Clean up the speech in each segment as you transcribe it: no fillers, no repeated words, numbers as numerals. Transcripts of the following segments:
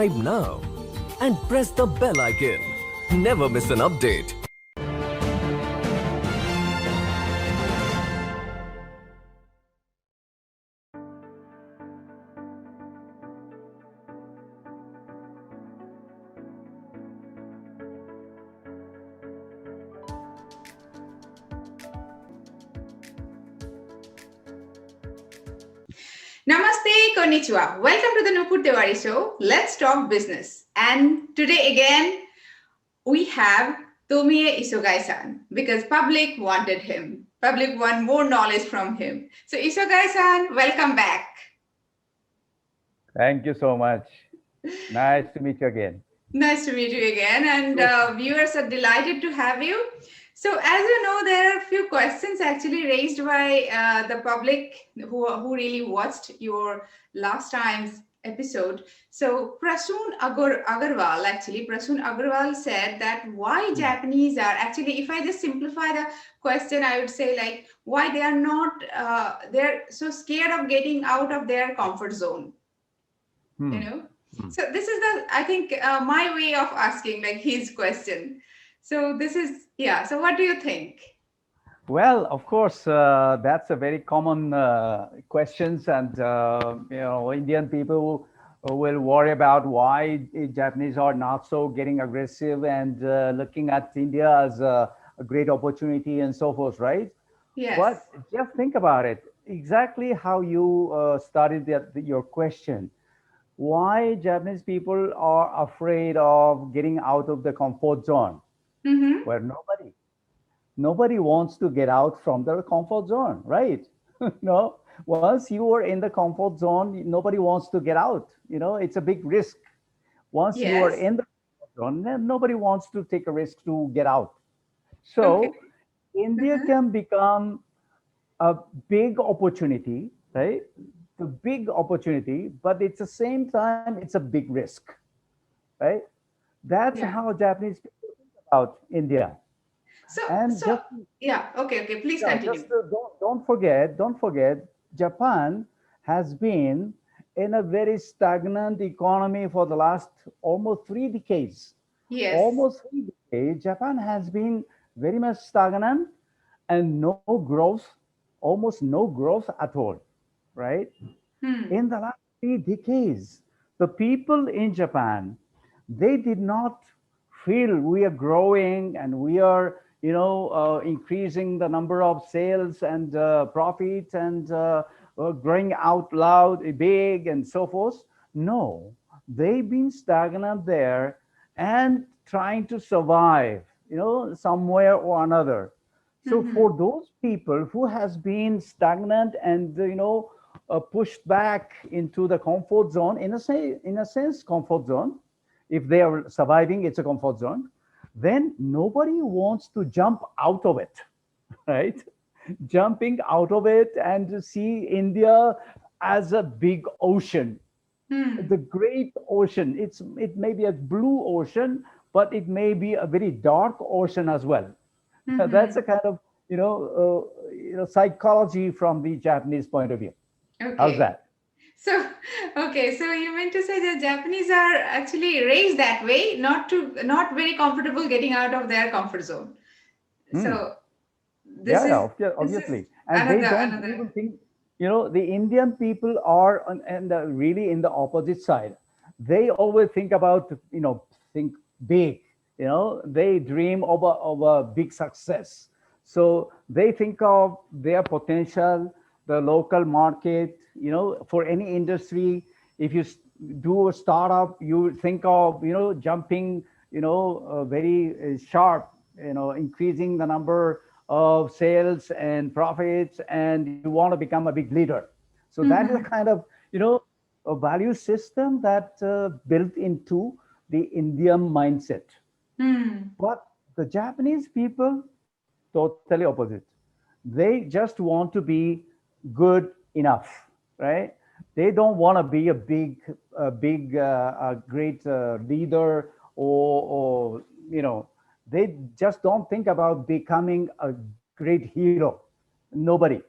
subscribe now and press the bell icon. Never miss an update. Namaste, konnichiwa. Welcome to the Nupur Tewari Show. Let's talk business. And today again, we have Tomie Isogai-san because public wanted him. Public want more knowledge from him. So Isogai-san, welcome back. Thank you so much. Nice to meet you again. Nice to meet you again. And viewers are delighted to have you. So as you know, there are a few questions actually raised by the public who really watched your last time's episode. So Prasoon Agarwal said that why Japanese are actually, if I just simplify the question, I would say like why they are not, they're so scared of getting out of their comfort zone, you know? So this is I think my way of asking like his question. So this is, yeah. So what do you think? Well, of course, that's a very common questions, and Indian people will worry about why the Japanese are not so getting aggressive and looking at India as a great opportunity and so forth, right? Yes. But just think about it. Exactly how you started your question. Why Japanese people are afraid of getting out of the comfort zone? Where nobody wants to get out from their comfort zone, right? No, once you are in the comfort zone, nobody wants to get out. It's a big risk. Once you are Yes. in the comfort zone, then nobody wants to take a risk to get out. So Okay. India can become a big opportunity, right? The big opportunity, but it's the same time it's a big risk, right? That's Yeah. how Japanese people think about India. So And so yeah. Okay. Please yeah, continue. don't forget, Japan has been in a very stagnant economy for the last almost 3 decades. Yes. Almost 3 decades, Japan has been very much stagnant and no growth, almost no growth at all, right? In the last 3 decades, the people in Japan, they did not feel we are growing and we are, increasing the number of sales and profits and growing out loud, big and so forth. No, they've been stagnant there and trying to survive, somewhere or another. So for those people who has been stagnant and pushed back into the comfort zone, in a sense, comfort zone. If they are surviving, it's a comfort zone. Then nobody wants to jump out of it, right? Jumping out of it and to see India as a big ocean, the great ocean. It may be a blue ocean, but it may be a very dark ocean as well. That's a kind of psychology from the Japanese point of view. How's Okay. that? So okay. So you meant to say that Japanese are actually raised that way, not very comfortable getting out of their comfort zone. Hmm. So this Yeah, yeah, is this is obviously. And they don't another. even think, the Indian people are really in the opposite side. They always think about, think big, they dream of a big success. So they think of their potential, the local market, for any industry. If you do a startup, you think of, jumping, very sharp, increasing the number of sales and profits, and you want to become a big leader. So that is a kind of, a value system that built into the Indian mindset. But the Japanese people, totally opposite. They just want to be good enough, right? They don't want to be a great leader, or they just don't think about becoming a great hero. Nobody,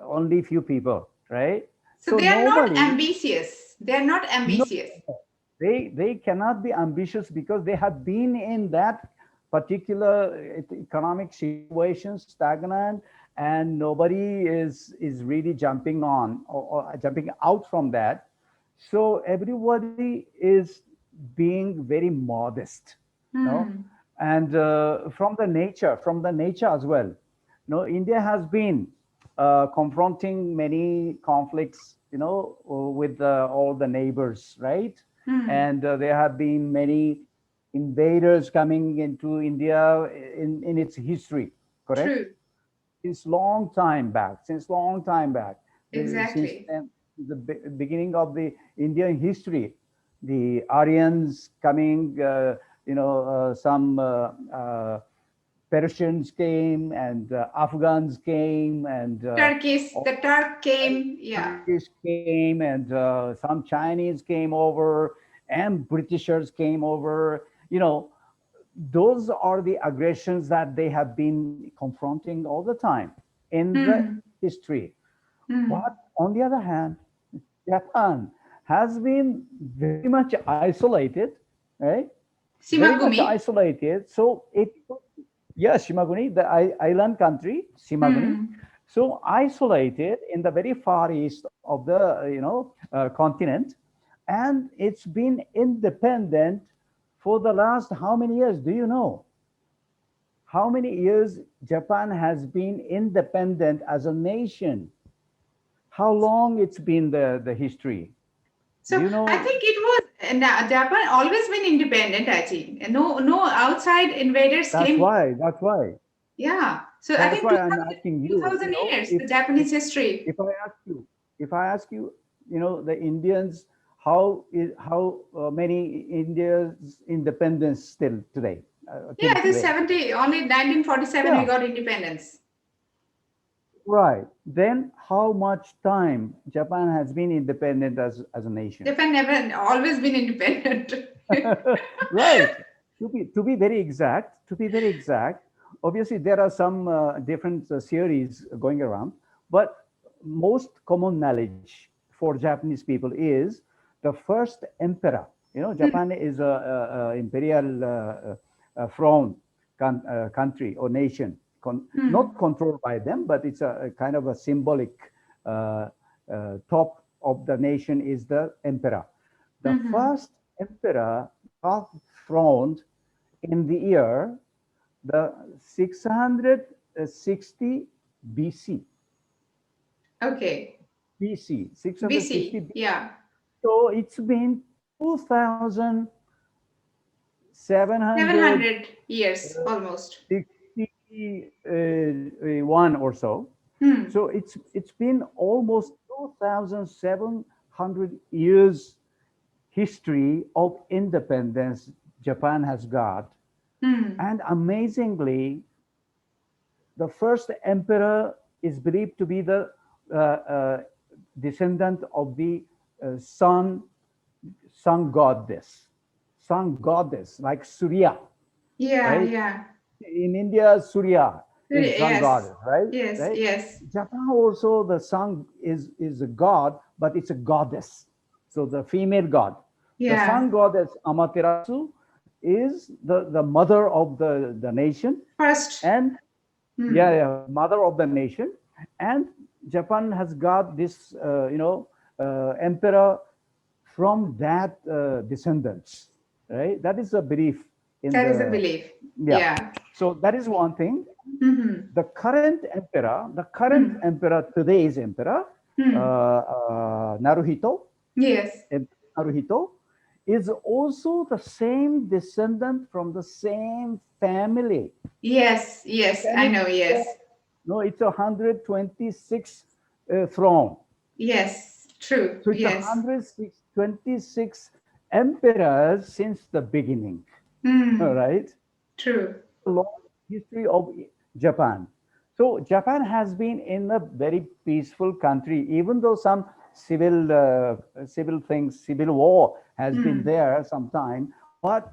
only few people, right? So So they are not nobody, ambitious. They are not no, ambitious. they cannot be ambitious because they have been in that particular economic situation, stagnant, and nobody is really jumping on or jumping out from that. So everybody is being very modest, no, Hmm. and from the nature as well. No, India has been confronting many conflicts, with all the neighbors, right? Hmm. And there have been many invaders coming into India in its history, correct? True. Since long time back, since long time back, since Exactly. the beginning of the Indian history, the Aryans coming, some Persians came and Afghans came and Turkish, the all Turk came. Yeah. Turkish came and some Chinese came over and Britishers came over. Those are the aggressions that they have been confronting all the time in the Hmm. history. But Hmm. on the other hand, Japan has been very much isolated, right? Very much Shimagumi. isolated. So yes, Shimaguni, the island country, Shimaguni. Hmm. So isolated in the very far east of the continent, and it's been independent for the last how many years? Do you know how many years Japan has been independent as a nation? How long it's been the history? So Do you I know? think it was Japan always been independent, I think. No outside invaders That's came. why. That's why. Yeah. So I That's think why I'm asking two you. thousand years, If the if Japanese history. if I ask you, if I ask you, the Indians, how many India's independence still today, till Yeah, it is today? 70, only 1947 we Yeah, got independence. right. Then how much time Japan has been independent as a nation? Japan never always been independent. Right. To be very exact, obviously there are some different theories going around, but most common knowledge for Japanese people is the first emperor. Japan is a imperial throne country or nation, not Hmm. controlled by them, but it's a kind of a symbolic top of the nation is the emperor. The Hmm. first emperor got throned in the year the 660 BC. Okay. BC, 660 BC. BC. Yeah. So it's been 2,761 700 years almost. or so. Hmm. So it's been almost 2,700 years history of independence Japan has got. Hmm. And amazingly, the first emperor is believed to be the descendant of the uh, sun sun goddess like Surya, Yeah, right? yeah. In India, Surya is sun Yes. goddess, right? Yes, Right? yes. Japan also the sun is a god, but it's a goddess. So the female god, the Yeah. sun goddess Amaterasu is the mother of the nation, First. and yeah, Hmm. yeah, mother of the nation. And Japan has got this, emperor from that descendants, right? That is a belief in That is a the, belief. yeah. Yeah. So that is one thing. Hmm. The current Hmm. emperor, today's emperor, Hmm. Naruhito, Yes. Naruhito, is also the same descendant from the same family. Yes. Yes. Can I you know. believe that? Yes. No, it's 126 throne. Yes. True. So it's Yes. 126 emperors since the beginning. All Hmm. right. True. A long history of Japan. So Japan has been in a very peaceful country, even though some civil war has been Hmm. there sometime. But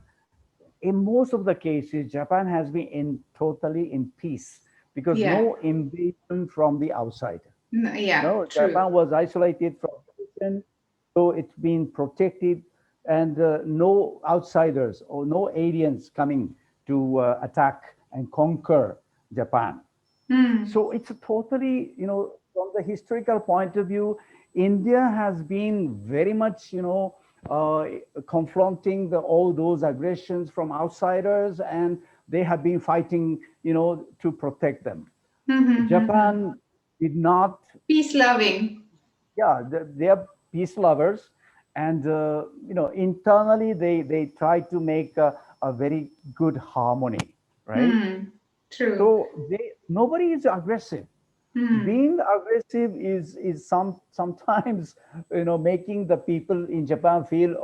in most of the cases, Japan has been in totally in peace because Yeah. no invasion from the outside. Yeah. No, True. Japan was isolated from the ocean, so it's been protected and no outsiders or no aliens coming to attack and conquer Japan. Hmm. So it's a totally, from the historical point of view, India has been very much, uh, confronting all those aggressions from outsiders, and they have been fighting, to protect them. Hmm. Hmm. Hmm. Hmm. Japan did not, Peace loving. yeah, they are peace lovers, and internally they try to make a very good harmony, right? Hmm. True. So nobody is aggressive. Hmm. Being aggressive is sometimes making the people in Japan feel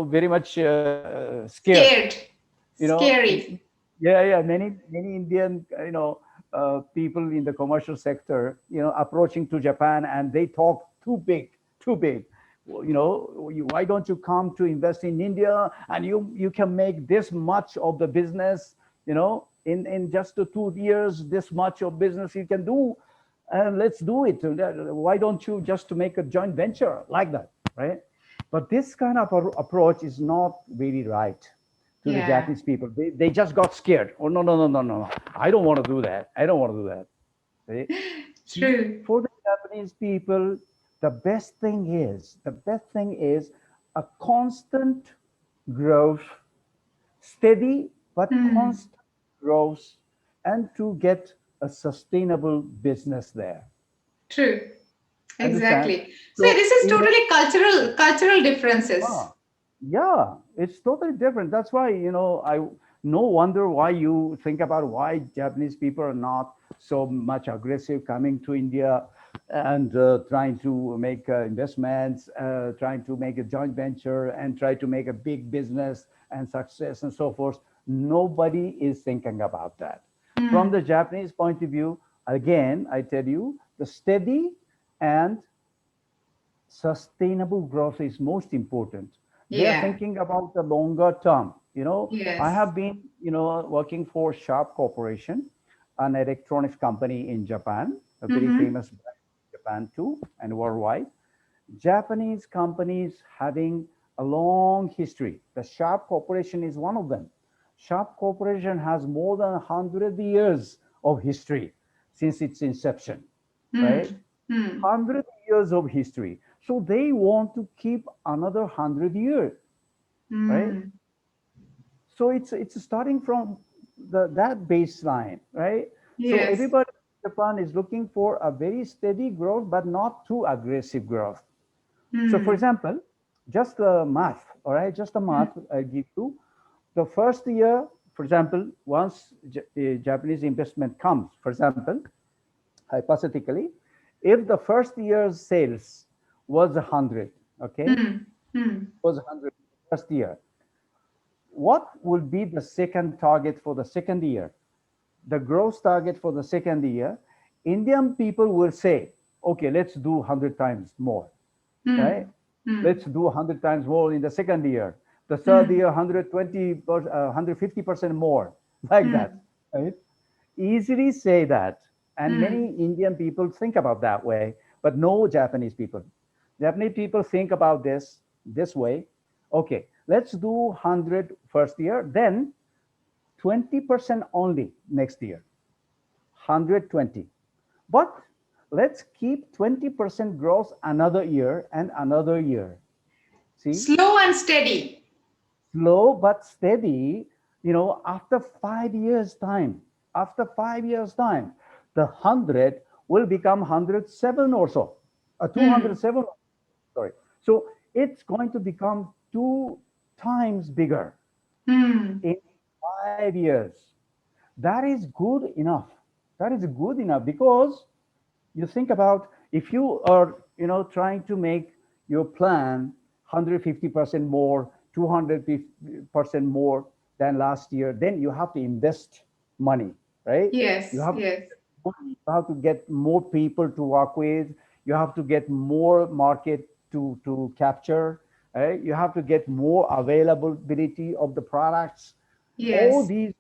very much scared. Scared. You know, Scary. yeah, many Indian people in the commercial sector approaching to Japan, and they talk too big. Well, why don't you come to invest in India, and you can make this much of the business, in just 2 years, this much of business you can do, and let's do it. Why don't you just to make a joint venture like that, right? But this kind of approach is not really right to the Yeah. Japanese people. They just got scared. Oh, no, no, no, no, no, no. I don't want to do that. I don't want to do that. See? True. For the Japanese people, the best thing is a constant growth, steady but Hmm. constant growth, and to get a sustainable business there. True. Understand? Exactly. So So this is in the totally cultural differences. ah, yeah, it's totally different. That's why, I no wonder why you think about why Japanese people are not so much aggressive coming to India and trying to make investments, trying to make a joint venture and try to make a big business and success and so forth. Nobody is thinking about that. From Hmm. the Japanese point of view, again, I tell you, the steady and sustainable growth is most important. They are Yeah. thinking about the longer term. I Yes. have been, working for Sharp Corporation, an electronics company in Japan, a very Mm-hmm. famous brand in Japan too, and worldwide. Japanese companies having a long history. The Sharp Corporation is one of them. Sharp Corporation has more than 100 years of history since its inception, Hmm. right? Hmm. 100 years of history. So they want to keep another 100 years, right? Hmm. So it's starting from that baseline, right? So Yes. everybody in Japan is looking for a very steady growth, but not too aggressive growth. So for Hmm. example, just the math, all right, just the Hmm. math I give you. The first year, for example, once Japanese investment comes, for example, hypothetically, if the first year's sales was 100, okay, Hmm. Hmm. was 100 first year, what will be the second target for the second year? The growth target for the second year, Indian people will say, okay, let's do 100 times more, right? Hmm. Hmm. Let's do 100 times more in the second year. The third Hmm. year, 120, 150% more, like that, Hmm. right? Easily say that. And Hmm. many Indian people think about that way, but no Japanese people. Japanese people think about this way. Okay, let's do 100 first year, then 20% only next year, 120. But let's keep 20% growth another year and another year. See, Slow and steady. slow but steady, after 5 years' time, the 100 will become 107 or so, a Hmm. 207, sorry. So it's going to become two times bigger Hmm. in 5 years. That is good enough. That is good enough because you think about if you are trying to make your plan 150% more, 200% more than last year, then you have to invest money, right? you Yes. have to Yes. you have to get more people to work with, you have to get more market to capture, right? You have to get more availability of the products. All Yes. these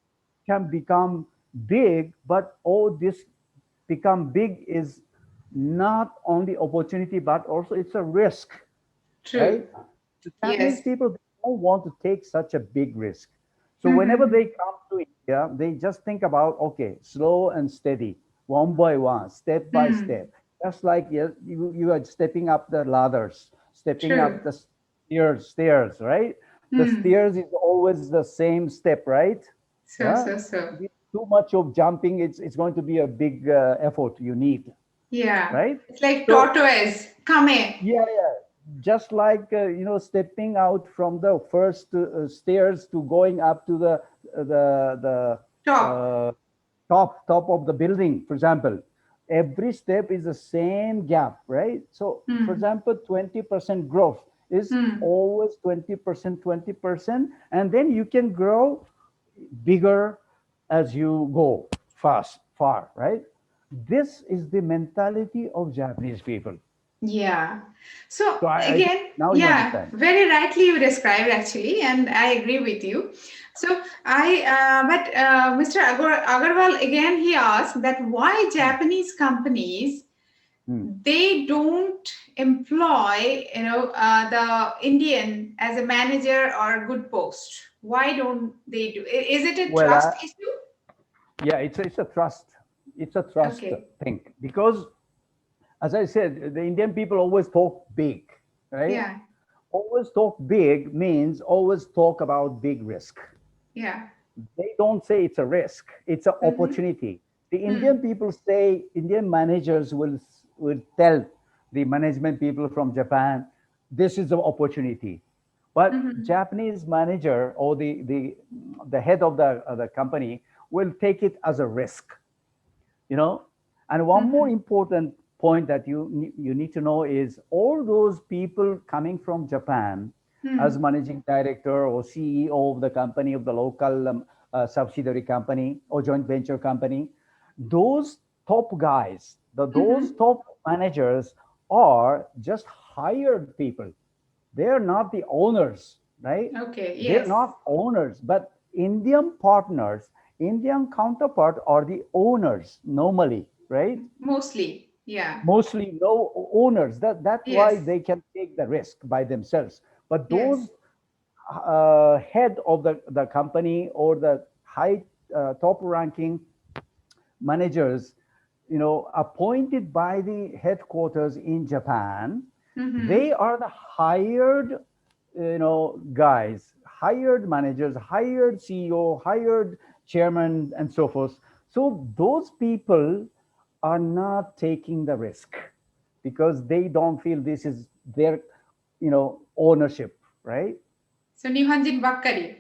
can become big, but all this become big is not only opportunity but also it's a risk, True. right? The Japanese Yes. people don't want to take such a big risk. So whenever Mm-hmm. they come to India, they just think about, okay, slow and steady, one by one, step by Hmm. step. Just like you are stepping up the ladders, stepping True. up the stairs, right? The Hmm. stairs is always the same step, right? So, Yeah. so, so. With too much of jumping, it's going to be a big effort you need, Yeah. right? It's like So tortoise. Come. yeah, yeah. Just like stepping out from the first stairs to going up to the Top. top of the building, for example. Every step is the same gap, right? So, for Hmm. example, 20% growth is Hmm. always 20%, 20%, and then you can grow bigger as you go far, right? This is the mentality of Japanese people. Yeah. So So I think again, now you yeah, understand. very rightly you described actually, and I agree with you. So Mr. Agarwal again he asked that why Hmm. Japanese companies Hmm. they don't employ the Indian as a manager or a good post. Why don't they do? Is it a Well, trust issue? yeah, it's a trust Okay. thing because, as I said, the Indian people always talk big, right? Yeah. Always talk big means always talk about big risk. Yeah. They don't say it's a risk; it's an Mm-hmm. opportunity. The Hmm. Indian people say Indian managers will tell the management people from Japan, this is the opportunity. But Mm-hmm. Japanese manager or the head of the company will take it as a risk, you know. And one more Mm-hmm. important point that you need to know is all those people coming from Japan as Hmm. managing director or CEO of the company of the local subsidiary company or joint venture company, those top guys, those Mm-hmm. top managers are just hired people. They're not the owners, right? Okay. They're Yes. not owners, but Indian partners, Indian counterpart are the owners normally, right? Mostly. Yeah. Mostly no owners. That's why Yes. they can take the risk by themselves. But Yes. those head of the company or the high top ranking managers, appointed by the headquarters in Japan, Mm-hmm. they are the hired, guys, hired managers, hired CEO, hired chairman, and so forth. So those people are not taking the risk because they don't feel this is their, ownership, right? So Nihonjin Bakkari.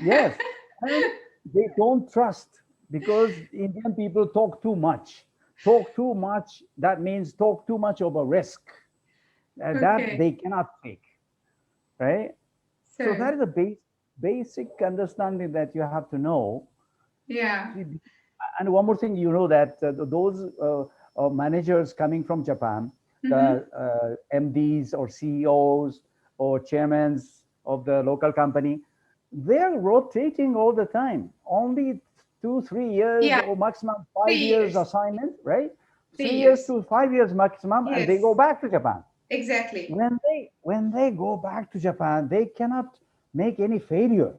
Yes, and they don't trust because Indian people talk too much. Talk too much, that means talk too much of a risk that Okay. they cannot take, right? So So that is a basic understanding that you have to know. yeah. See, and one more thing, that those managers coming from Japan, Mm-hmm. the MDs or CEOs or chairmen of the local company, they're rotating all the time. Only 2, 3 years Yeah. or maximum 5 years 3 years. assignment, right? 3 years 3 years. to 5 years maximum, and they Yes. go back to Japan. Exactly. When they go back to Japan, they cannot make any failure,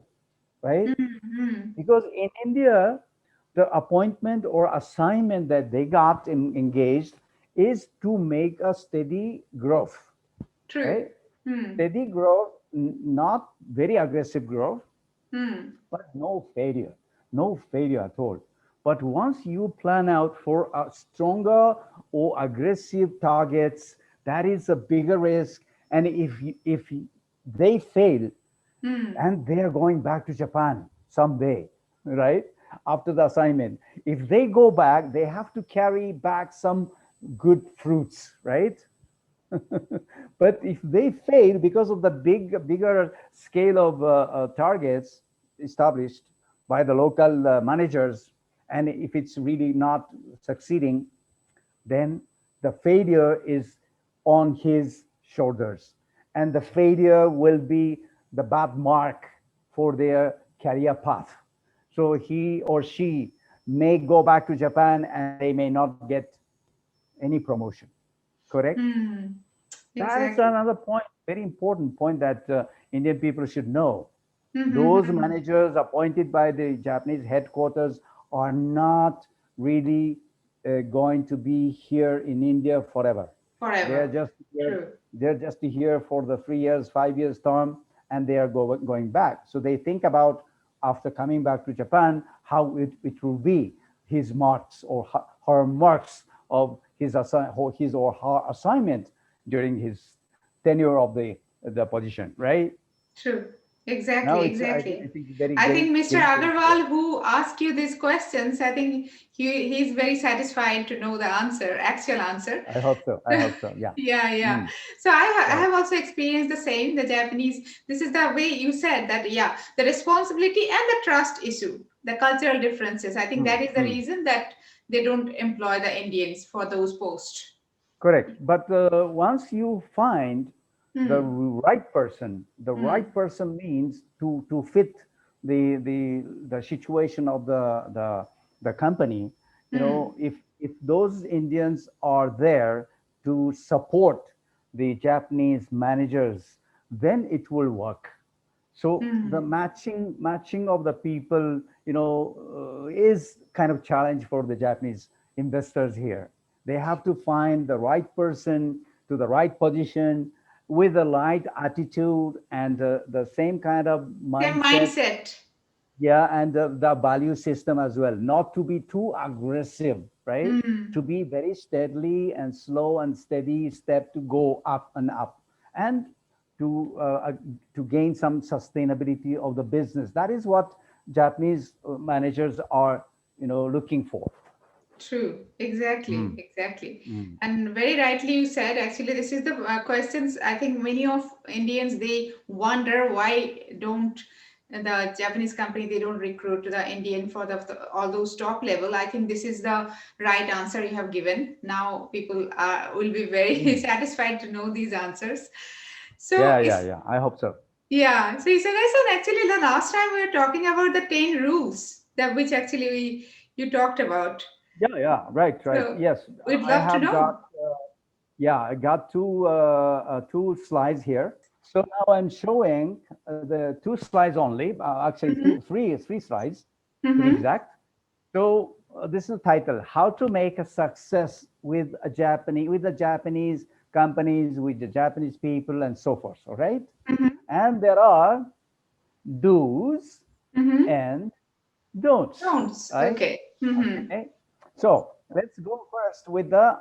right? Mm-hmm. Because in India, the appointment or assignment that they got engaged is to make a steady growth, True. right? Hmm. Steady growth, not very aggressive growth, Hmm. but no failure at all. But once you plan out for a stronger or aggressive targets, that is a bigger risk. And if they fail, Hmm. and they are going back to Japan someday, right? After the assignment. If they go back, they have to carry back some good fruits, right? But if they fail because of the bigger scale of targets established by the local managers, and if it's really not succeeding, then the failure is on his shoulders. And the failure will be the bad mark for their career path. So he or she may go back to Japan and they may not get any promotion. Correct? Hmm. That's exactly. another point, very important point that Indian people should know. Those Mm-hmm. managers appointed by the Japanese headquarters are not really going to be here in India forever. They are Forever. just here, True. they're just here for the 3 years, 5 years term, and they are going back. So they think about after coming back to Japan how it will be his marks or her marks of his or her assignment during his tenure of the position, right? True. Now Exactly, it's I exactly. think very I think Mr. very clear. Agarwal, who asked you these questions, I think he's very satisfied to know the answer, actual answer. I hope so. I hope so. Yeah. Yeah, yeah. Mm, So I right. have also experienced the same. The Japanese, this is the way you said that, yeah, the responsibility and the trust issue, the cultural differences. I think Mm, that is the mm. reason that they don't employ the Indians for those posts. Correct. But once you find Hmm. the Hmm. right person means to fit the situation of the company. You Hmm. know, if those Indians are there to support the Japanese managers, then it will work. So the Hmm. matching of the people, is kind of challenge for the Japanese investors here. They have to find the right person to the right position with the right attitude and the same kind of Same mindset. mindset. Yeah, and the value system as well, not to be too aggressive, right? To Hmm. be very steadily and slow and steady step to go up and up, and to uh, uh, to gain some sustainability of the business. That is what Japanese managers are, looking for. True, exactly, Mm, exactly. mm, And very rightly you said, actually, this is the questions I think many of Indians they wonder why don't the Japanese company they don't recruit the Indian for all those top level. I think this is the right answer you have given. Now people will be very mm. satisfied to know these answers. Yeah, So yeah, it's yeah. I hope so. yeah. So Isagai-san, actually the last time we were talking about the 10 rules that which actually you talked about. Yeah, yeah. Right, right. So Yes, we'd I love to have got. know. Yeah, I got two slides here. So now I'm showing the two slides only. Actually, Mm-hmm. three slides to be Mm-hmm. exact. So this is the title: How to Make a Success with the Japanese companies, with the Japanese people, and so forth. All right, Mm-hmm. and there are do's Mm-hmm. and don'ts. Sounds Right? okay. Mm-hmm. Okay. So let's go first with the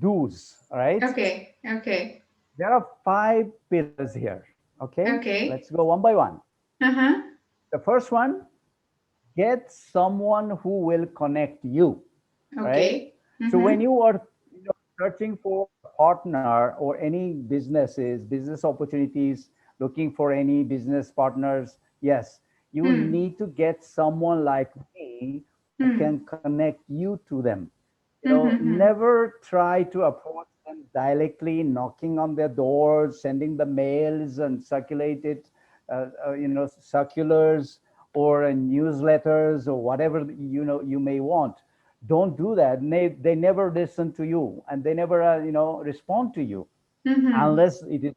do's. All right. Okay. Okay. There are five pillars here. Okay, let's Okay. go one by one. Uh-huh. The first one, get someone who will connect you. Right. Okay. So when Mm-hmm. you are searching for a partner or any business opportunities, looking for any business partners, yes, you Hmm. need to get someone like me who Hmm. can connect you to them. Mm-hmm. Never try to approach them directly, knocking on their doors, sending the mails and circulated, circulars or newsletters or whatever you may want. Don't do that. They never listen to you, and they never respond to you Mm-hmm. unless it is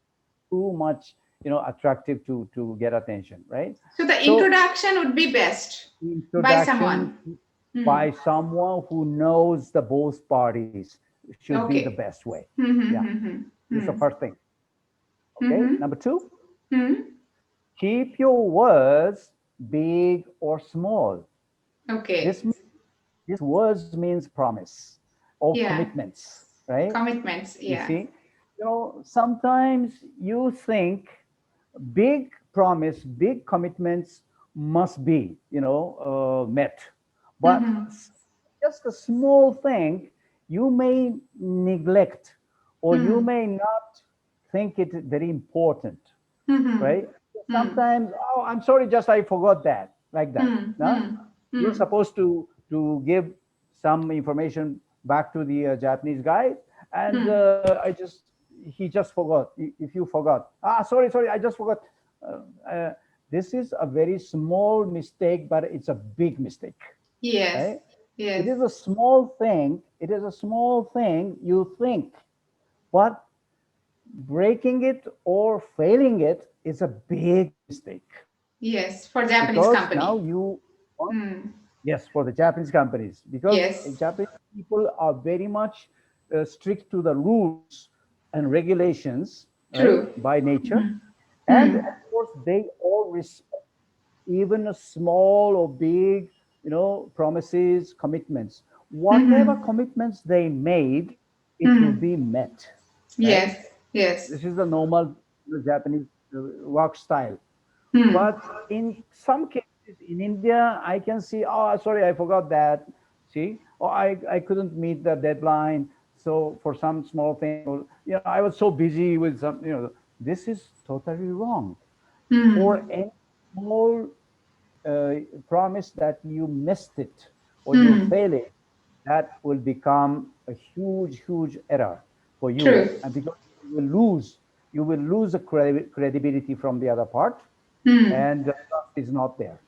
too much attractive to get attention, right? So the So introduction would be best by introduction someone. Hmm. by someone who knows the both parties should be the Okay. best way. Yeah, Mm-hmm. this is the Hmm. first thing. Okay, Mm-hmm. number two, Hmm. keep your words big or small. Okay. This this words means promise or Yeah. commitments, right? Commitments. You Yeah. see, sometimes you think big promise, big commitments must be, met. But Mm-hmm. just a small thing, you may neglect or you Hmm. may not think it very important, Mm-hmm. right? Hmm. Sometimes, oh, I'm sorry, just I forgot that, like that. Hmm. No? Hmm. You're Hmm. supposed to give some information back to the Japanese guy, and Hmm. he just forgot. If you forgot, sorry, I just forgot. This is a very small mistake, but it's a big mistake, Yes. right? It Yes. is a small thing. It is a small thing you think, but breaking it or failing it is a big mistake, Yes, for Japanese because now company. you Hmm. yes, for the Japanese companies, because Yes, Japanese people are very much strict to the rules and regulations, right, true. by nature. And Hmm. of course, they all respect even a small or big, promises, commitments. Whatever Hmm. commitments they made, it will Hmm. be met, right? Yes, yes. This is the normal Japanese work style. Hmm. But in some cases in India, I can see, oh, sorry, I forgot that. See, or I couldn't meet the deadline. So for some small thing, or I was so busy with some, this is totally wrong. For Hmm. any small uh, promise that you missed it or you Hmm. fail it, that will become a huge, huge error for you, True. and because you will lose the credibility from the other part, Hmm. and the trust is not there.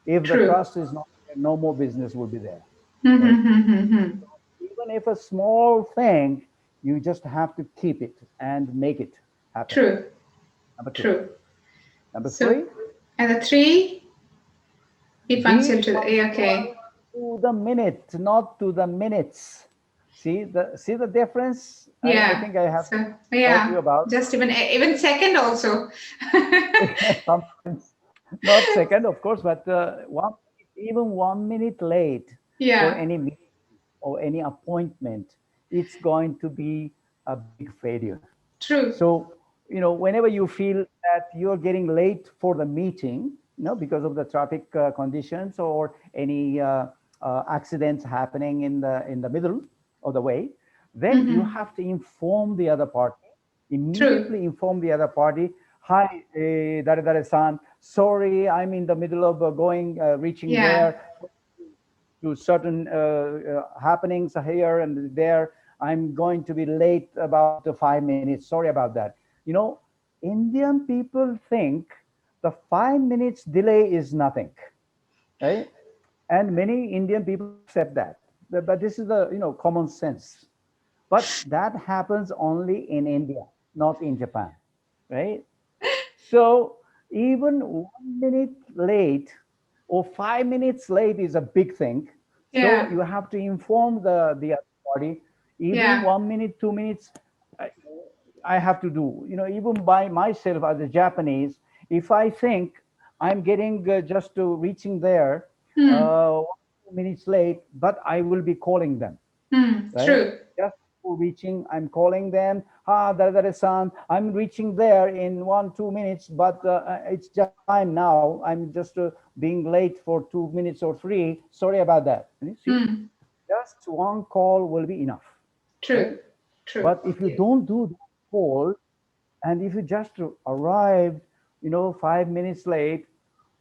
If the True. trust is not there, no more business will be there, Hmm. right? Hmm. Hmm. Hmm. Hmm. Even if a small thing, you just have to keep it and make it happen. True. Number two. True. Number So, three, and the three, be be punctual to the, punctual okay. to the minute, not to the minutes. See the difference? I Yeah. think I have So, taught you yeah, about. just even second also. Sometimes not second, of course, but even 1 minute late for Yeah. any meeting or any appointment, it's going to be a big failure. True. So, whenever you feel that you're getting late for the meeting, because of the traffic conditions or any accidents happening in the middle of the way, then you Hmm. have to inform the other party, True. immediately inform the other party. Hi, Dare Dare san, sorry, I'm in the middle of reaching Yeah. there to certain happenings here and there. I'm going to be late about 5 minutes. Sorry about that. You know, Indian people think the 5 minutes delay is nothing, right? And many Indian people accept that. But this is the common sense. But that happens only in India, not in Japan, right? So even 1 minute late or 5 minutes late is a big thing. So Yeah. you have to inform the other party. Even Yeah. 1 minute, 2 minutes, I, I have to do. Even by myself as a Japanese, if I think I'm getting just to reaching there, Hmm. 2 minutes late, but I will be calling them, Hmm. right? True. Just for reaching, I'm calling them. San, I'm reaching there in 1 2 minutes, but it's just time now. I'm just being late for 2 minutes or three. Sorry about that. And you see, Hmm. just one call will be enough, right? True. True. But if you Yes. don't do that call, and if you just arrived, 5 minutes late,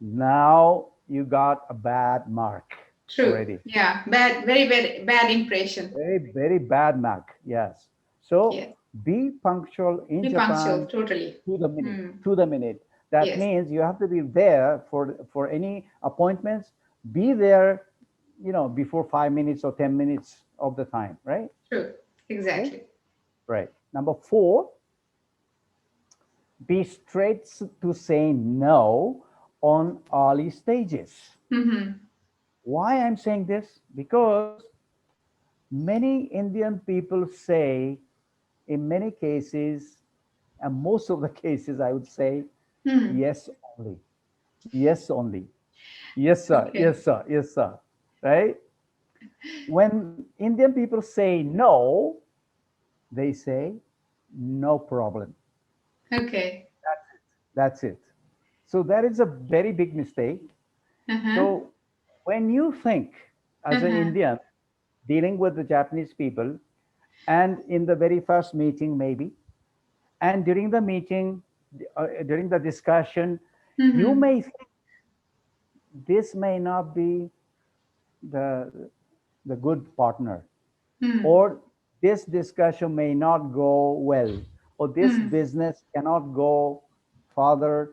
now you got a bad mark True. already. Yeah. Bad. Very bad impression. Very, very bad mark. Yes. So Yes. be punctual in Be punctual. Japan Totally. to the minute. Hmm. To the minute. That Yes. means you have to be there for any appointments. Be there, before 5 minutes or 10 minutes of the time. Right. True. Okay. Exactly. Right. Number four, be straight to say no on early stages. Hmm. Why I'm saying this? Because many Indian people say, in many cases, and most of the cases, I would say, Hmm. yes only, yes only, yes sir, Okay. yes sir, yes sir, right? When Indian people say no, they say no problem. Okay. That's it. So that is a very big mistake. Uh-huh. So when you think as an Uh-huh. Indian dealing with the Japanese people, and in the very first meeting, maybe, and during the meeting, during the discussion, you Hmm. may think this may not be the the good partner, Hmm. or this discussion may not go well, or this Hmm. business cannot go further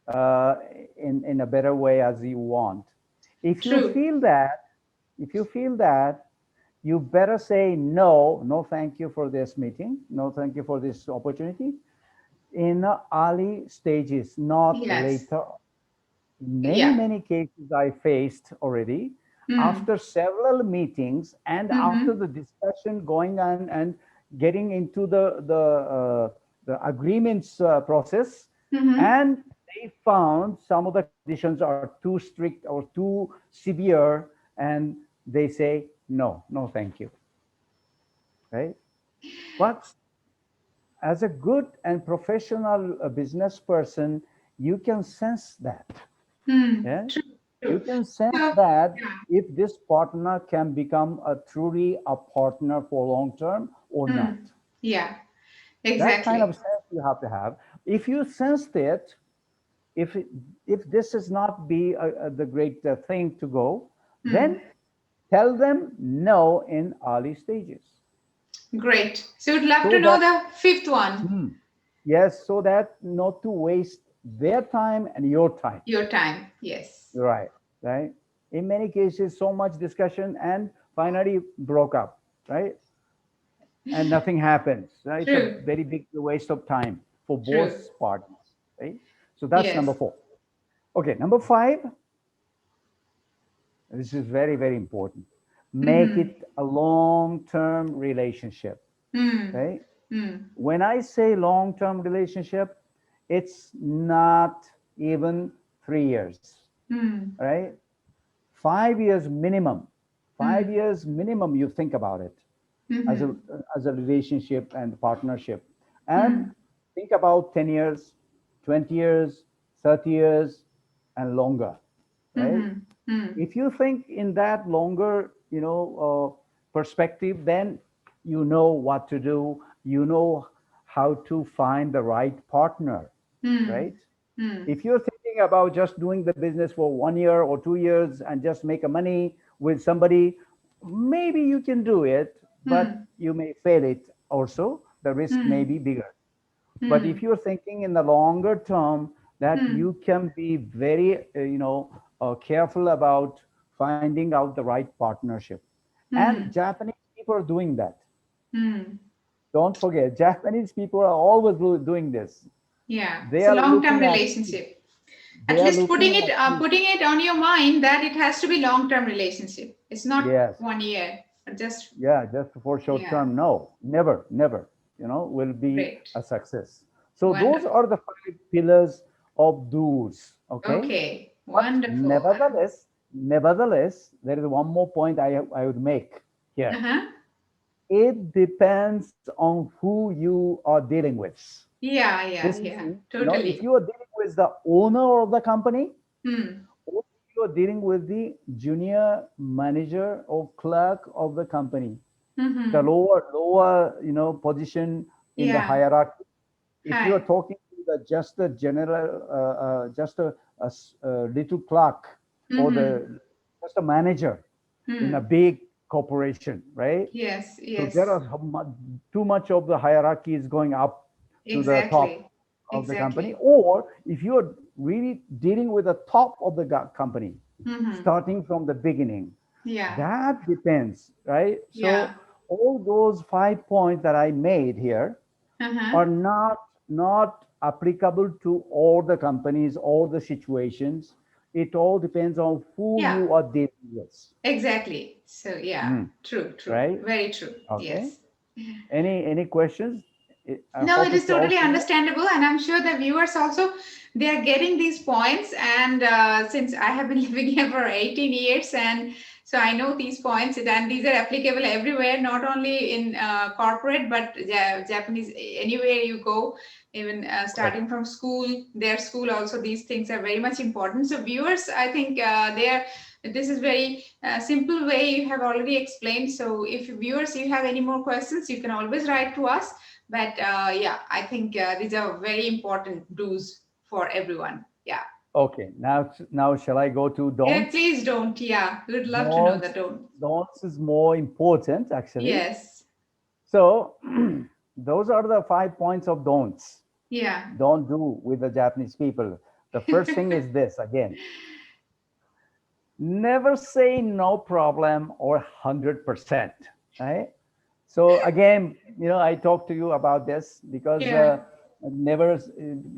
uh, in a better way as you want. If you True. feel that, if you feel that, you better say no, no, thank you for this meeting, no, thank you for this opportunity. in the early stages, not Yes. later. Many, Yeah. many cases I faced already Hmm. after several meetings and after Mm-hmm. the discussion going on and getting into the agreements process, Mm-hmm. and they found some of the conditions are too strict or too severe, and they say no, no, thank you, right? But as a good and professional business person, you can sense that. Hmm. Yeah, True. you True. can sense So that yeah. if this partner can become a truly a partner for long term or Hmm. not. Yeah. That kind of Exactly. sense you have to have. If you sensed it, if it, if this is not be the great thing to go, Hmm. then tell them no in early stages, Great. So we'd love to so know that the fifth one. hmm, yes, so that not to waste their time and your time. Your time. Yes. Right, right. In many cases, so much discussion and finally broke up, right? And nothing happens. Right? It's a True. very big waste of time for True. both parties, right? So that's number Yes. four. Okay, number five, this is very, very important. Make Mm-hmm. it a long-term relationship, Hmm. right? Hmm. When I say long-term relationship, it's not even 3 years, Hmm. right? 5 years minimum. five Hmm. years minimum. You think about it as a Mm-hmm. as a relationship and partnership, and Hmm. think about 10 years, 20 years, 30 years, and longer. Right? Mm-hmm. Hmm. If you think in that longer, perspective, then you know what to do. You know how to find the right partner. Hmm. Right? Hmm. If you're thinking about just doing the business for 1 year or 2 years and just make a money with somebody, maybe you can do it, but Hmm. you may fail it also. The risk may Hmm. be bigger. But if Hmm. you're thinking in the longer term that Hmm. you can be very, careful about finding out the right partnership. And Hmm. Japanese people are doing that. Hmm. Don't forget, Japanese people are always doing this. Yeah. They So are long-term looking at you. relationship. They At are least looking at you. putting it on your mind that it has to be long-term relationship. It's not Yes. 1 year. Just Yeah, just for short yeah. term, no, never, never, will be Great. a success. So those Wonderful. are the five pillars of do's. Okay. Okay. But Wonderful. nevertheless, there is one more point I would make here. Uh-huh. It depends on who you are dealing with. Yeah, This yeah, yeah. means, if Totally. you are dealing with the owner of the company, Hmm. or if you are dealing with the junior manager or clerk of the company, the Mm-hmm. lower position in the Yeah. hierarchy. If you are Hi. talking to the just a general, just a little clerk, or Mm-hmm. the just a manager in a Hmm. big corporation, right? Yes, So there yes. are too much of the hierarchy is going up to the top Exactly. of the company. Exactly. Or if you are really dealing with the top of the company, Mm-hmm. starting from the beginning, Yeah. that depends, right? Yeah. So all those 5 points that I made here Uh-huh. are not applicable to all the companies, all the situations. It all depends on who Yeah. you are dealing with. Exactly. So yeah, Mm, true, true. right? Very true. Okay. Yes. Any questions? I No, it hope is it's all totally clear. understandable, and I'm sure the viewers also they are getting these points. And since I have been living here for 18 years, and so I know these points, and these are applicable everywhere, not only in corporate, but Japanese anywhere you go, even Correct. starting from school, their school also. These things are very much important. So viewers, I think they are. This is very simple way you have already explained. So if viewers, you have any more questions, you can always write to us, but yeah, I think these are very important do's for everyone. Yeah. Okay. Now shall I go to don'ts? Please don't. Yeah. We would love to know the Don'ts. don't. Don'ts is more important actually. Yes. So those are the 5 points of don'ts. Yeah. Don't do with the Japanese people. The first thing is this again: never say no problem or 100%. Right? So again, I talked to you about this because Yeah. never,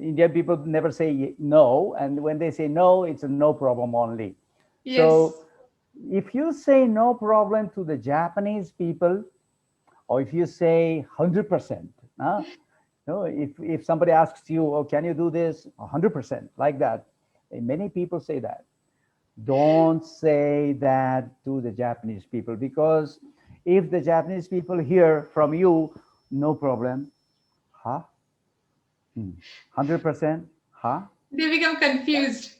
Indian people never say no. And when they say no, it's a no problem only. Yes. So if you say no problem to the Japanese people, or if you say 100%, no, if somebody asks you, oh, can you do this 100%, like that, many people say that. Don't say that to the Japanese people, because if the Japanese people hear from you, no problem, huh? 100%, huh? They become confused.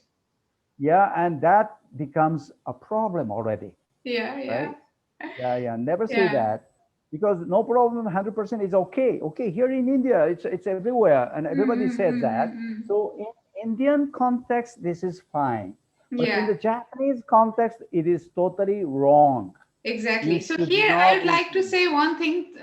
Yeah, and that becomes a problem already, Yeah, right? yeah, Yeah, yeah. Never say yeah. that, because no problem, 100% is okay. Okay, here in India, it's everywhere, and Mm, everybody mm, says mm, that. mm, mm. So in Indian context, this is fine, but in Yeah. the Japanese context, it is totally wrong. You Exactly. So should here I not would like to include. say one thing,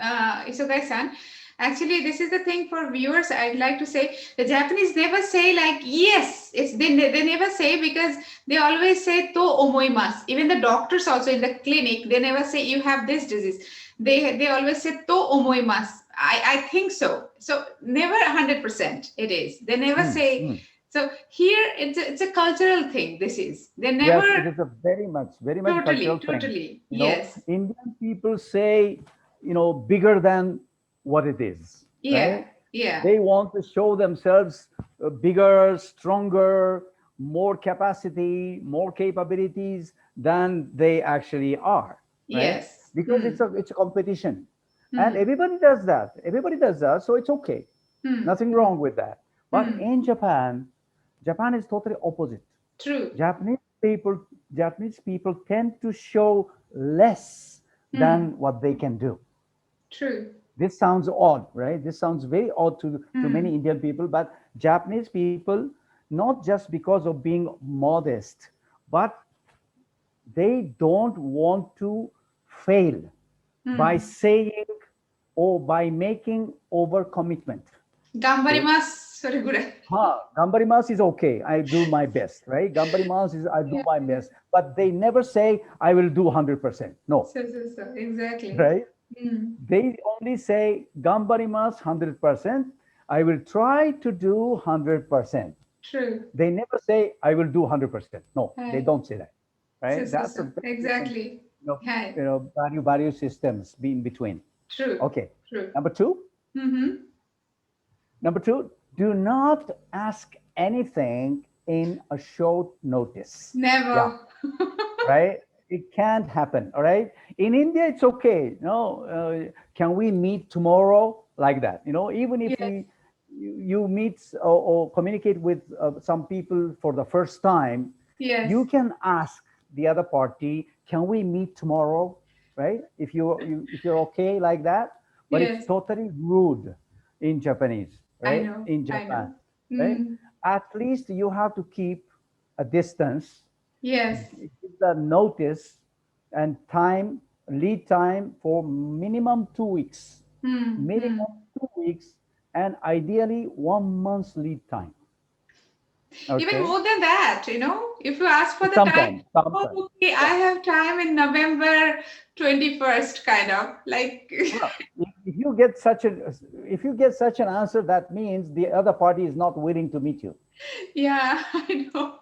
Isogai-san. Actually, this is the thing for viewers. I'd like to say the Japanese never say like yes. They never say, because they always say to omoimasu. Even the doctors also in the clinic, they never say you have this disease. They always say to omoimasu. I think so. So never 100% it is. They never Hmm, say. hmm. So here it's a cultural thing. This is they Yes, never it is a very much totally cultural thing. totally You know, yes. Indian people say, bigger than what it is, Yeah, right? yeah, They want to show themselves bigger, stronger, more capacity, more capabilities than they actually are, right? yes. Because Hmm. it's a competition, and Hmm. everybody does that. Everybody does that, so it's okay. Hmm. Nothing Hmm. wrong with that. But Hmm. in Japan, Japan is totally opposite. True. Japanese people, Japanese people tend to show less Hmm. than what they can do. True. This sounds odd, right? This sounds very odd to many Hmm. Indian people, but Japanese people, not just because of being modest, but they don't want to fail by Hmm. saying or by making over commitment. Okay. 頑張ります。それぐらい。Gambarimas is okay. I do my best, right? Gambarimas is I do Yeah, my yeah. best, but they never say I will do 100%. No, So. Exactly. right? Hmm. They only say Gambarimas 100%. I will try to do 100%. True. They never say I will do 100%. No, they はい。don't say that, right? That's a very different, Exactly. you know, はい。value systems be in between. True. Okay, True. number two. Mm-hmm. Number two, do not ask anything in a short notice. Yeah, Never. right? It can't happen. All right. In India, it's okay. Can we meet tomorrow? Like that. Even if Yes. you meet or communicate with some people for the first time, you Yes. can ask the other party, can we meet tomorrow? Right? If you're okay like that, but it's Yes. totally rude in Japanese, I right? know. In I Japan, know. right? Mm. At least you have to keep a distance, Yes. give the notice and lead time for minimum 2 weeks, Hmm. minimum Hmm. 2 weeks, and ideally 1 month's lead time. Even Okay, more than that, if you ask for the time, sometimes, oh, okay, I yeah. have time in November 21st, kind of like, Well, if you get such an answer, that means the other party is not willing to meet you. yeah, I know.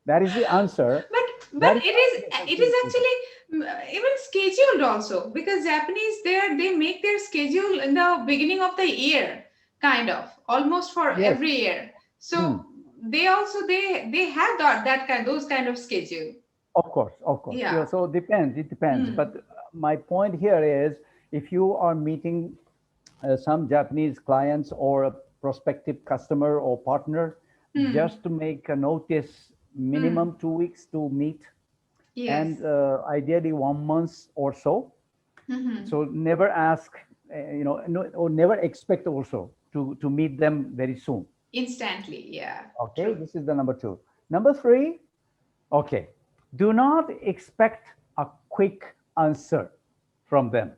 That is the answer. But That is it the is answer you're it supposed is to give. actually even scheduled also, because Japanese they make their schedule in the beginning of the year, kind of almost for Yes. every year. Hmm. So they also they have that kind those kind of schedule. Of course. Yeah. Yeah. So it depends. It depends. Hmm. But my point here is, if you are meeting some Japanese clients or a prospective customer or partner, Hmm. just to make a notice, Hmm. minimum 2 weeks to meet, Yes. and ideally 1 month or so. Hmm. So never ask, no, or never expect also to meet them very soon. Instantly. Yeah. Okay, True. this is the number two. Number three, okay, do not expect a quick answer from them.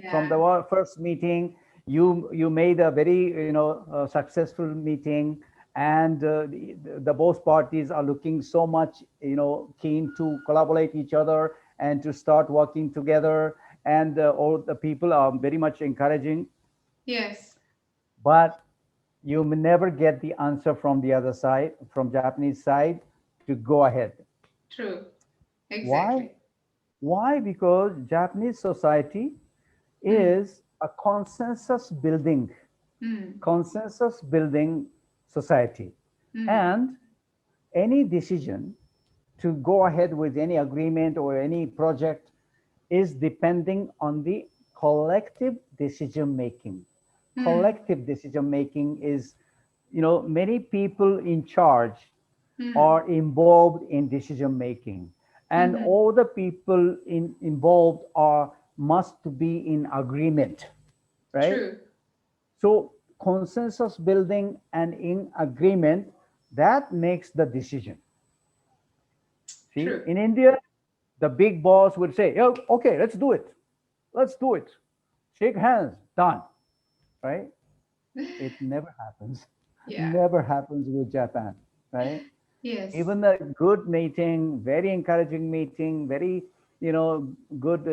From the Yeah. first meeting, you made a very successful meeting, and the both parties are looking so much keen to collaborate each other and to start working together, and all the people are very much encouraging. Yes. But you may never get the answer from the other side, from Japanese side, to go ahead. True. Why? Exactly. Why? Because Japanese society Hmm. is a Hmm. consensus building society. Hmm. And any decision to go ahead with any agreement or any project is depending on the collective decision making. Hmm. Collective decision making is, many people in charge Hmm. are involved in decision making, and Hmm. all the people involved are must be in agreement, right? True. So consensus building and in agreement, that makes the decision. See, True. in India, the big boss would say, "Oh, okay, let's do it. Let's do it. Shake hands, done." Right? It never happens. Yeah. Never happens with Japan, right? Yes. Even a good meeting, very encouraging meeting, very, good,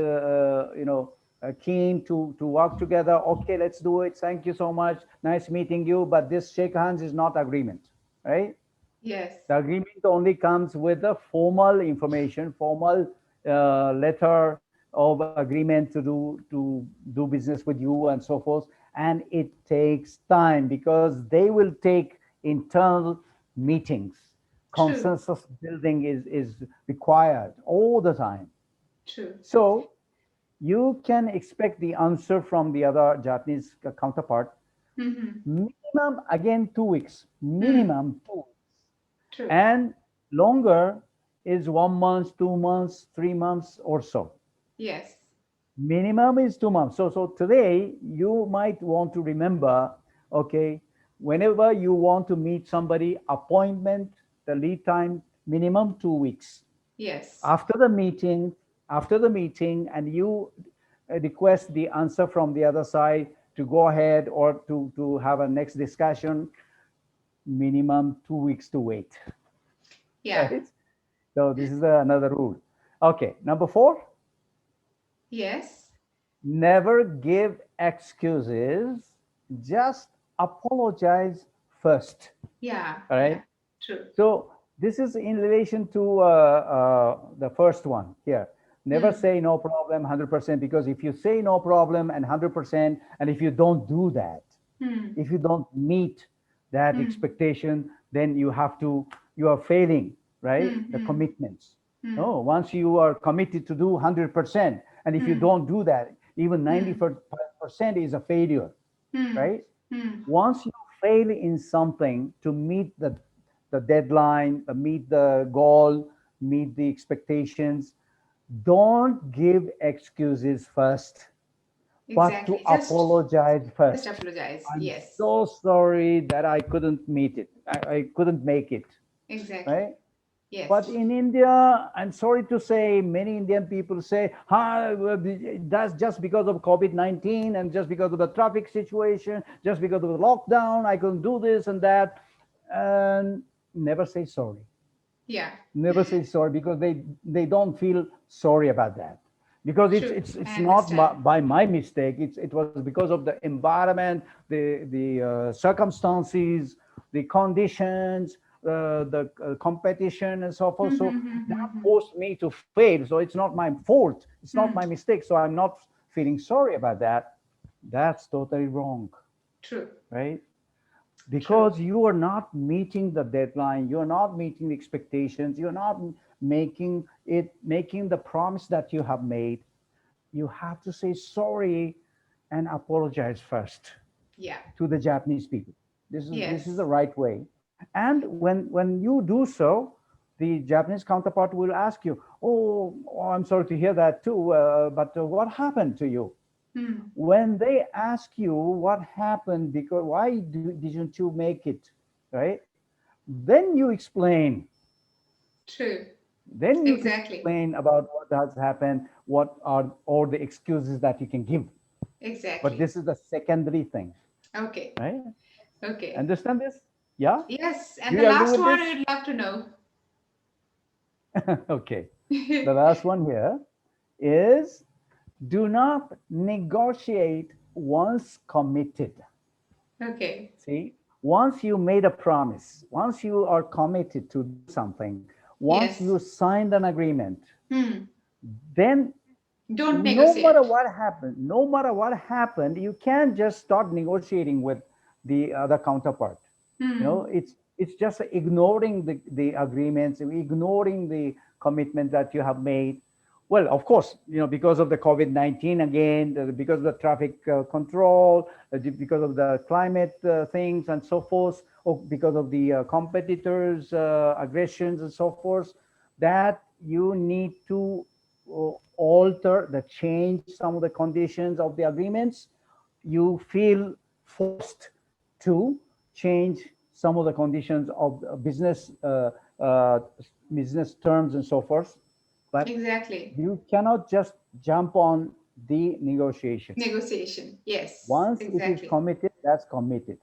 keen to work together. Okay, let's do it. Thank you so much. Nice meeting you. But this shake hands is not agreement, right? Yes. The agreement only comes with a formal information, formal letter of agreement to do business with you and so forth. And it takes time because they will take internal meetings. True. Consensus building is required all the time. True. So you can expect the answer from the other Japanese counterpart. Hmm. Minimum again 2 weeks. Hmm. Minimum 2 weeks, True. and longer is 1 month, 2 months, 3 months or so. Yes. Minimum is 2 months. So today you might want to remember, okay, whenever you want to meet somebody, appointment, the lead time, minimum 2 weeks. Yes. After the meeting, and you request the answer from the other side to go ahead or to have a next discussion, minimum 2 weeks to wait. Yeah. Right? So this is another rule. Okay, number four, Yes. never give excuses, just apologize first. Yeah. All Yeah. right. True. So this is in relation to the first one here. Never Hmm. say no problem 100%, because if you say no problem and 100%, and if you don't do that, Hmm. if you don't meet that Hmm. expectation, then you are failing, right? Hmm. The Hmm. commitments. Hmm. No, once you are committed to do 100%, and if you Hmm. don't do that, even Hmm. 95% is a failure, Hmm. right? Hmm. Once you fail in something to meet the deadline, meet the goal, meet the expectations, don't give excuses first, but to Exactly. apologize Just first. apologize. I'm Yes. so sorry that I couldn't meet it. I couldn't make it, Exactly. right? Yes. But in India, I'm sorry to say, many Indian people say, well, that's just because of COVID-19 and just because of the traffic situation, just because of the lockdown, I couldn't do this and that. And never say sorry. Yeah. Never say sorry, because they don't feel sorry about that, because it's True. it's I it's not understand. by my mistake. It was because of the environment, the circumstances, the conditions, the competition and so forth. Hmm. So Hmm. Hmm. that Hmm. Hmm. forced me to fail. So it's not my fault, it's not Hmm. my mistake, so I'm not feeling sorry about that. That's totally wrong, True. right? True. Because you are not meeting the deadline, you're not meeting the expectations, you're not making the promise that you have made. You have to say sorry and apologize first Yeah. to the Japanese people. This is Yes. the right way. And when you do so, the Japanese counterpart will ask you, oh, I'm sorry to hear that too, but what happened to you? Hmm. When they ask you what happened, because why didn't you make it, right? Then you explain. True. Then you Exactly. explain about what has happened, what are all the excuses that you can give. But Exactly. this is the secondary thing, Okay. right? Okay. Understand this? Yeah? Yes. Do And the you agree last with one, this? I'd love to know. Okay. The last one here is, do not negotiate once committed. Okay. See, once you made a promise, once you are committed to do something, once Yes. you signed an agreement, Hmm. then Don't no matter negotiate. what happened, no matter what happened, you can't just start negotiating with the other counterpart. Hmm. It's just ignoring the agreements, ignoring the commitment that you have made. Well, of course, because of the COVID-19 again, because of the traffic control, because of the climate things and so forth, or because of the competitors' aggressions and so forth, that you need to alter, the change some of the conditions of the agreements. You feel forced to change some of the conditions of uh, business terms and so forth, but Exactly. you cannot just jump on the negotiation. Negotiation. Yes. Once it is Exactly. committed, that's committed.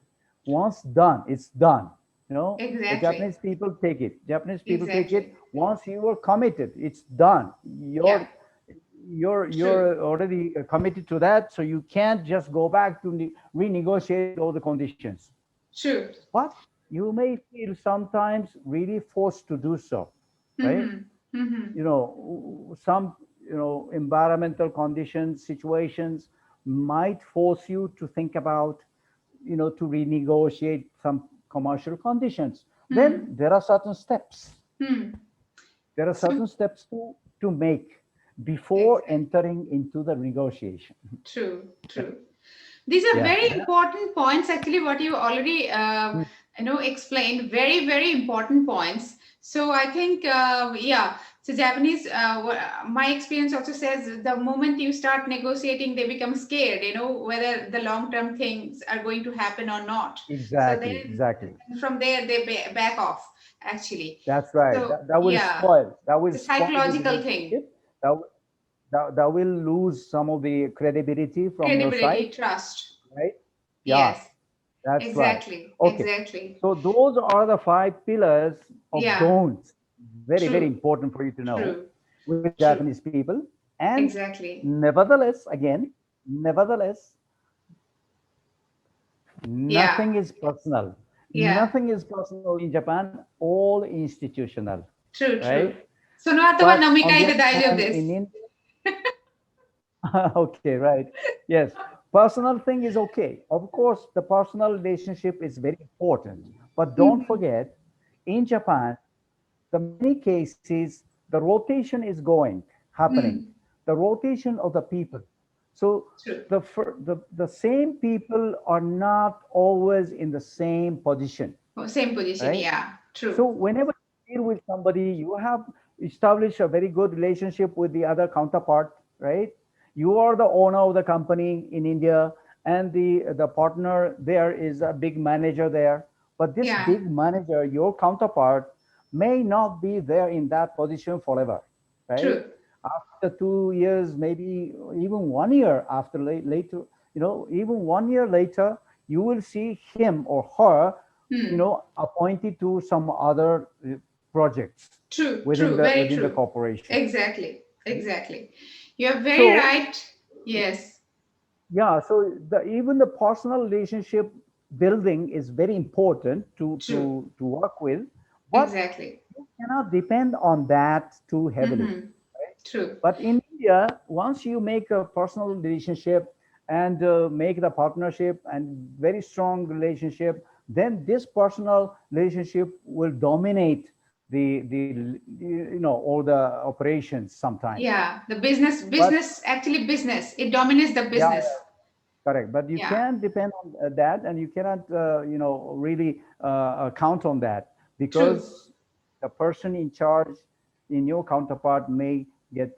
Once done, it's done. The Exactly. Japanese people take it. Exactly. Once you are committed, it's done. Yeah. True. You're already committed to that, so you can't just go back to renegotiate all the conditions. True. But you may feel sometimes really forced to do so, right? Mm-hmm. Mm-hmm. Some environmental conditions, situations might force you to think about, to renegotiate some commercial conditions. Then Hmm. there are certain steps. Hmm. There are So certain steps to make before exactly. entering into the negotiation. True. True. These are Yeah. very important points, actually, what you already Mm. explained. Very, very important points. So I think, yeah. So Japanese, my experience also says the moment you start negotiating, they become scared. Whether the long-term things are going to happen or not. So Exactly, then exactly. from there they back off. Actually. That's right. So That will yeah, spoil. That will it's a spoil the psychological thing. relationship. That will lose some of the credibility from your side, Credibility, trust. right? Yeah, Yes, that's right. exactly, Okay. exactly. So those are the 5 pillars of Yeah, don'ts. Very, very true, important for you to know true, with true. Japanese people. And Exactly. nevertheless, Yeah, nothing is personal. yeah. Nothing is personal in Japan, all institutional, True, true. right? その後は But 飲み on 会 the で other 大丈夫 hand, です。in India, okay, right. Yes, personal thing is okay. Of course, the personal relationship is very important. But don't forget, in Japan, the many cases, the rotation is happening, the rotation of the people. So True. the same people are not always in the same position, Oh, same position. right? Yeah, So true. whenever you deal with somebody, you have established a very good relationship with the other counterpart, right? You are the owner of the company in India, and the partner there is a big manager there. But this Yeah, big manager, your counterpart, may not be there in that position forever, right? true. After 2 years, maybe even 1 year after later, even 1 year later, you will see him or her appointed to some other projects True, within true, the very within the true. corporation. Exactly, exactly. You're very So right. Yes, yeah, so even the personal relationship building is very important to true. to work with, but Exactly. you cannot depend on that too heavily. Mm-hmm. True. But in India, once you make a personal relationship and make the partnership and very strong relationship, then this personal relationship will dominate all the operations sometimes. Yeah, the business, But actually business. It dominates the yeah, business. correct. But you Yeah, can't depend on that, and you cannot, really count on that true, because the person in charge in your counterpart may get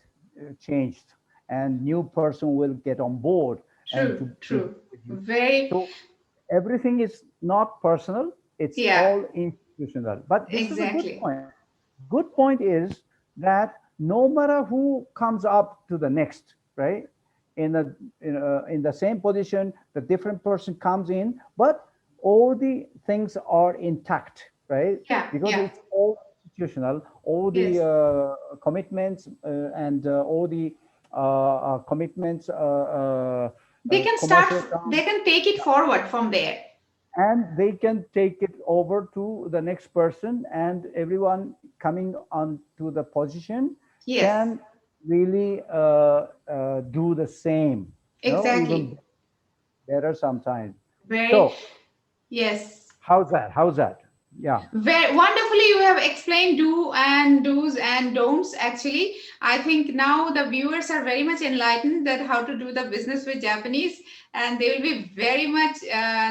changed, and new person will get on board and true, to deal true. with you. Very, So everything is not personal; it's yeah, all institutional. But this is a good exactly. point. Good point is that no matter who comes up to the next, right? In the same position, the different person comes in, but all the things are intact, right? Yeah, Because yeah, it's all institutional, all the yes. commitments and all the commitments, They can start, commercial they terms. can take it Yeah, forward from there. and they can take it over to the next person, and everyone coming on to the position Yes, can really do the same, even exactly. better sometimes. Very, So yes. how's that? Yeah. Very wonderfully, you have explained do and do's and don'ts. Actually, I think now the viewers are very much enlightened that how to do the business with Japanese, and they will be very much.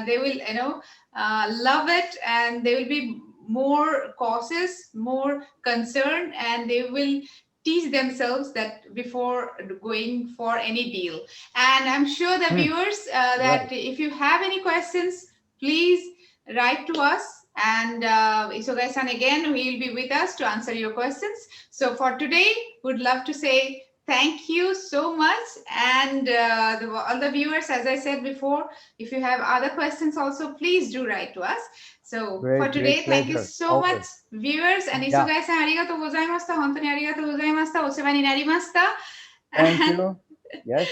They will, love it, and they will be more cautious, more concerned, and they will teach themselves that before going for any deal. And I'm sure the Hmm. viewers that Right. if you have any questions, please write to us, and Isogai-san again will be with us to answer your questions. So for today, would love to say thank you so much, and all the viewers, as I said before, if you have other questions also, please do write to us. So for Great today, thank you pleasure. so much, Always. viewers, and Yeah. Isogai-san, arigatou gozaimashita. Hontou ni arigatou gozaimashita. Osema ni narimashita. Thank And you. Yes.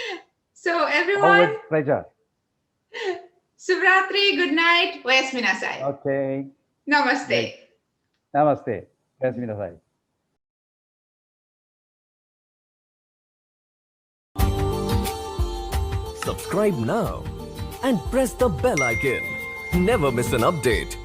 so everyone, Always pleasure. Subratri, good night. Oyasumi nasai. Okay. Namaste. Great. Namaste. Yasumi nasai. Subscribe now and press the bell icon. Never miss an update.